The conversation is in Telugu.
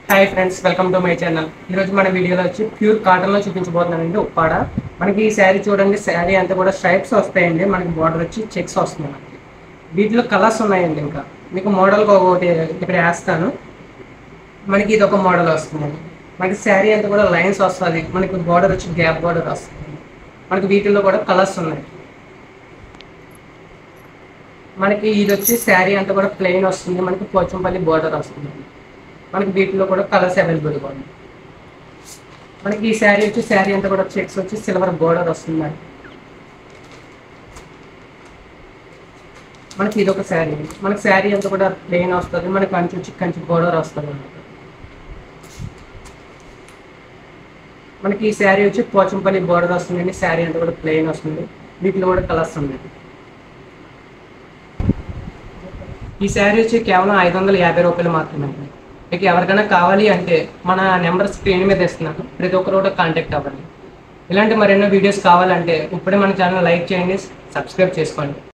Hi friends, welcome to my channel. ఈరోజు మన వీడియోలో వచ్చి ప్యూర్ కాటన్లో చూపించబోతున్నానండి. ఉప్పాడ మనకి ఈ శారీ చూడండి. శారీ అంతా కూడా స్ట్రైప్స్ వస్తాయండి. మనకి బార్డర్ వచ్చి చెక్స్ వస్తుంది. మనకి వీటిలో కలర్స్ ఉన్నాయండి. ఇంకా మీకు మోడల్గా ఒకటి ఇక్కడ వేస్తాను. మనకి ఇది ఒక మోడల్ వస్తుందండి. మనకి శారీ అంతా కూడా లైన్స్ వస్తుంది. మనకి బార్డర్ వచ్చి గ్యాప్ బార్డర్ వస్తుంది. మనకి వీటిల్లో కూడా కలర్స్ ఉన్నాయి. మనకి ఇది వచ్చి శారీ అంతా కూడా ప్లెయిన్ వస్తుంది. మనకి పోచంపల్లి బార్డర్ వస్తుంది. మనకి వీటిలో కూడా కలర్స్ అవైలబుల్గా ఉన్నాయి. మనకి ఈ శారీ అంతా కూడా చెక్స్ వచ్చి సిల్వర్ బోర్డర్ వస్తుంది. మనకి ఇది ఒక శారీ. మనకి శారీ అంతా కూడా ప్లెయిన్ వస్తుంది. మనకి కంచి వచ్చి కంచి బోర్డర్ వస్తుంది అన్నమాట. మనకి ఈ శారీ వచ్చి పోచంపల్లి బోర్డర్ వస్తుందండి. శారీ అంతా కూడా ప్లెయిన్ వస్తుంది. వీటిలో కూడా కలర్స్ ఉన్నాయి. ఈ శారీ వచ్చి కేవలం 550 రూపాయలు మాత్రమే. మీకు ఎవరికైనా కావాలి అంటే మన నెంబర్ స్క్రీన్ మీద ఇస్తున్నాను. ప్రతి ఒక్కరు కూడా కాంటాక్ట్ అవ్వండి. ఇలాంటి మరెన్నో వీడియోస్ కావాలంటే ఇప్పుడే మన ఛానల్ లైక్ చేయండి, సబ్స్క్రైబ్ చేసుకోండి.